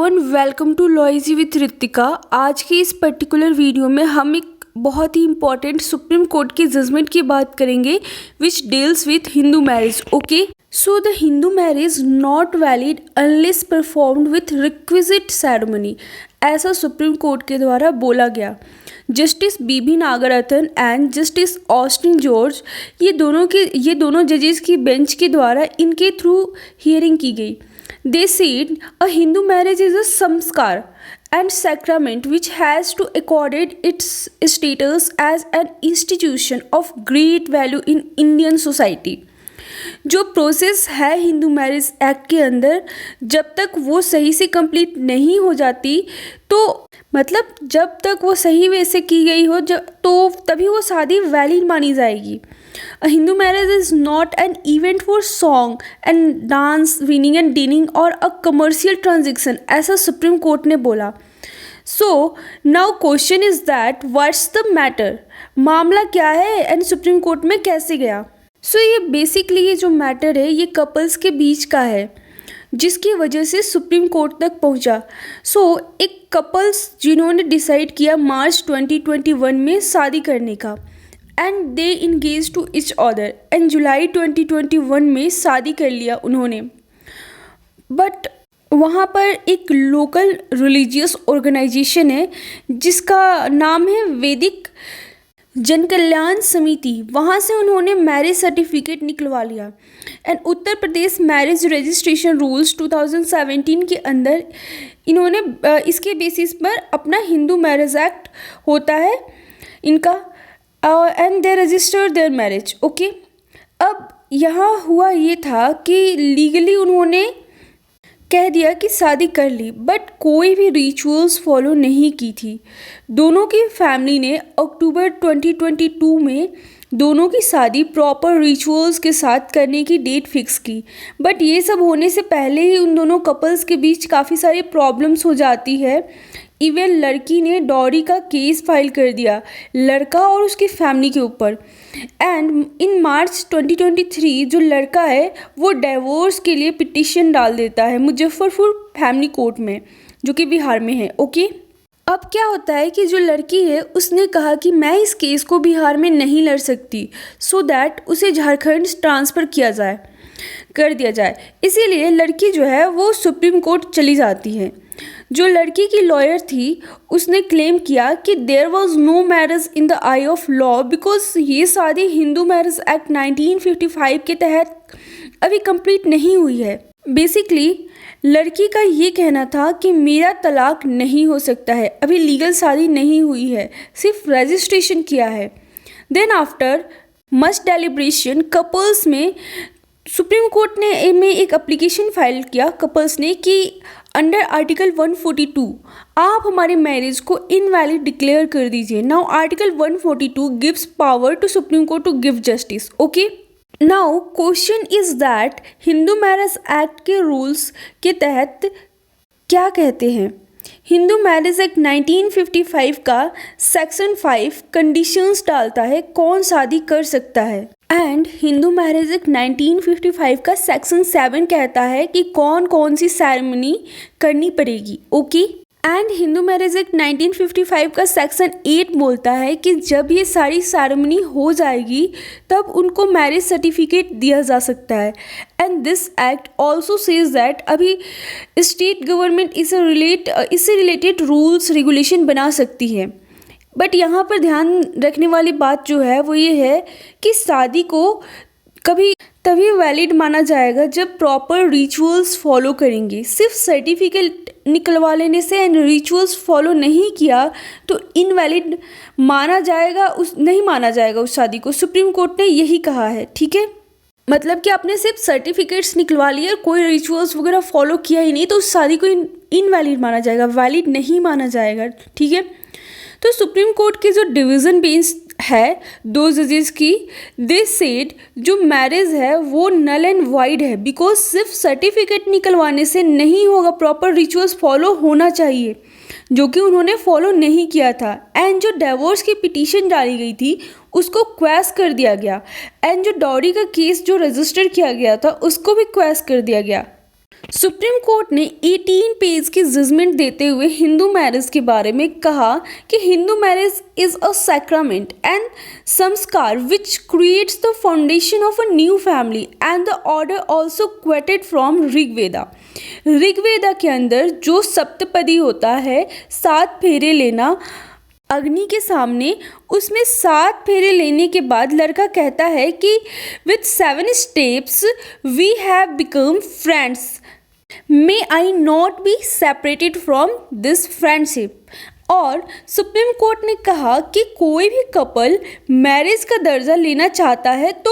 Everyone, welcome to लॉइजी with Ritika. आज की इस पर्टिकुलर वीडियो में हम एक बहुत ही इंपॉर्टेंट सुप्रीम कोर्ट की जजमेंट की बात करेंगे which deals with Hindu marriage. Okay, so the Hindu marriage not valid unless performed with requisite ceremony, ऐसा सुप्रीम कोर्ट के द्वारा बोला गया। Justice BV Nagarathna and justice Austin George ये दोनों जजेस की बेंच के द्वारा इनके थ्रू हियरिंग की गई। They said a Hindu marriage is a samskar and sacrament which has to accorded its status as an institution of great value in Indian society। जो प्रोसेस है हिंदू मैरिज एक्ट के अंदर, जब तक वो सही से कंप्लीट नहीं हो जाती, तो मतलब जब तक वो सही वे से की गई हो तो तभी वो शादी वैलिड मानी जाएगी। A Hindu marriage is not an event for song and dance, winning and dining or a commercial transaction, ऐसा सुप्रीम कोर्ट ने बोला। So now question is that what's the matter? मामला क्या है एंड सुप्रीम कोर्ट में कैसे गया? ये बेसिकली ये जो मैटर है ये कपल्स के बीच का है, जिसकी वजह से सुप्रीम कोर्ट तक पहुंचा। एक कपल्स जिन्होंने डिसाइड किया मार्च 2021 में शादी करने का, and they engage to each other, and July 2021 में शादी कर लिया उन्होंने। बट वहाँ पर एक लोकल रिलीजियस ऑर्गेनाइजेशन है जिसका नाम है वैदिक जन कल्याण समिति, वहाँ से उन्होंने मैरिज सर्टिफिकेट निकलवा लिया। And Uttar Pradesh marriage registration rules 2017 के अंदर इन्होंने इसके बेसिस पर अपना हिंदू मैरिज एक्ट होता है इनका, and they register there marriage. Okay, अब यहाँ हुआ ये था कि लीगली उन्होंने कह दिया कि शादी कर ली, बट कोई भी रिचुअल्स फॉलो नहीं की थी। दोनों की फैमिली ने अक्टूबर 2022 में दोनों की शादी प्रॉपर रिचुअल्स के साथ करने की डेट फिक्स की, बट ये सब होने से पहले ही उन दोनों कपल्स के बीच काफ़ी सारी प्रॉब्लम्स हो जाती है। इवन लड़की ने डॉरी का केस फाइल कर दिया लड़का और उसकी फैमिली के ऊपर। एंड इन मार्च 2023 जो लड़का है वो डिवोर्स के लिए पिटिशन डाल देता है मुजफ्फरपुर फैमिली कोर्ट में, जो कि बिहार में है। ओके, अब क्या होता है कि जो लड़की है उसने कहा कि मैं इस केस को बिहार में नहीं लड़ सकती, सो दैट उसे झारखंड ट्रांसफ़र कर दिया जाए। इसीलिए लड़की जो है वो सुप्रीम कोर्ट चली जाती है। जो लड़की की लॉयर थी उसने क्लेम किया कि there was no marriage in the eye of law because ये शादी हिंदू मैरिज एक्ट 1955 के तहत अभी कंप्लीट नहीं हुई है। बेसिकली लड़की का ये कहना था कि मेरा तलाक नहीं हो सकता है, अभी लीगल शादी नहीं हुई है, सिर्फ रजिस्ट्रेशन किया है। Then after much deliberation couples में सुप्रीम कोर्ट ने में एक एप्लीकेशन फाइल किया कपल्स ने कि अंडर आर्टिकल 142 आप हमारे मैरिज को इनवैलिड डिक्लेयर कर दीजिए। Now article 142 gives power to Supreme Court to give justice. Okay, now question is that Hindu marriage act के रूल्स के तहत क्या कहते हैं। हिंदू मैरिज एक्ट 1955 का सेक्शन 5 कंडीशंस डालता है कौन शादी कर सकता है, एंड हिंदू मैरिज एक्ट 1955 का सेक्शन 7 कहता है कि कौन कौन सी सेरेमनी करनी पड़ेगी। Okay, and Hindu marriage act 1955 का सेक्शन 8 बोलता है कि जब ये सारी सेरेमनी हो जाएगी तब उनको मैरिज सर्टिफिकेट दिया जा सकता है। And this act also says that अभी स्टेट गवर्नमेंट इससे रिलेटेड रूल्स रेगुलेशन बना सकती है। बट यहाँ पर ध्यान रखने वाली बात जो है वो ये है कि शादी को कभी तभी वैलिड माना जाएगा जब प्रॉपर रिचुअल्स फॉलो करेंगे। सिर्फ सर्टिफिकेट निकलवा लेने से एंड रिचुअल्स फॉलो नहीं किया तो इनवैलिड नहीं माना जाएगा उस शादी को। सुप्रीम कोर्ट ने यही कहा है। ठीक है, मतलब कि आपने सिर्फ सर्टिफिकेट्स निकलवा लिए, कोई रिचुअल्स वगैरह फॉलो किया ही नहीं, तो उस शादी को इनवैलिड माना जाएगा, वैलिड नहीं माना जाएगा। ठीक है, तो सुप्रीम कोर्ट की जो डिवीज़न बेंच है 2 जजेस की, दे सेड जो मैरिज है वो नल एंड वाइड है बिकॉज सिर्फ सर्टिफिकेट निकलवाने से नहीं होगा, प्रॉपर रिचुअल्स फॉलो होना चाहिए, जो कि उन्होंने फॉलो नहीं किया था। एंड जो डिवोर्स की पिटीशन डाली गई थी उसको क्वैश कर दिया गया, एंड जो डॉरी का केस जो रजिस्टर किया गया था उसको भी क्वैश कर दिया गया। सुप्रीम कोर्ट ने 18 पेज की जजमेंट देते हुए हिंदू मैरिज के बारे में कहा कि Hindu marriage is a sacrament and sanskar which creates the foundation of a new family and the order also quoted from Rigveda. Rigveda के अंदर जो सप्तपदी होता है, 7 फेरे लेना अग्नि के सामने, उसमें 7 फेरे लेने के बाद लड़का कहता है कि with 7 steps we have become friends, may I not be separated from this friendship. और सुप्रीम कोर्ट ने कहा कि कोई भी कपल मैरिज का दर्जा लेना चाहता है तो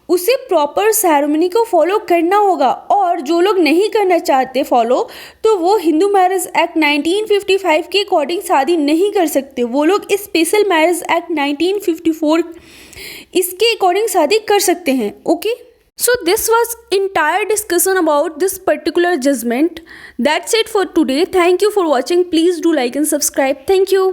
उसे प्रॉपर सेरेमनी को फॉलो करना होगा, और जो लोग नहीं करना चाहते फॉलो तो वो हिंदू मैरिज एक्ट 1955 के अकॉर्डिंग शादी नहीं कर सकते। वो लोग स्पेशल मैरिज एक्ट 1954 इसके अकॉर्डिंग शादी कर सकते हैं। Okay, so this was entire discussion about this particular judgment. That's it for today. Thank you for watching. Please do like and subscribe. Thank you.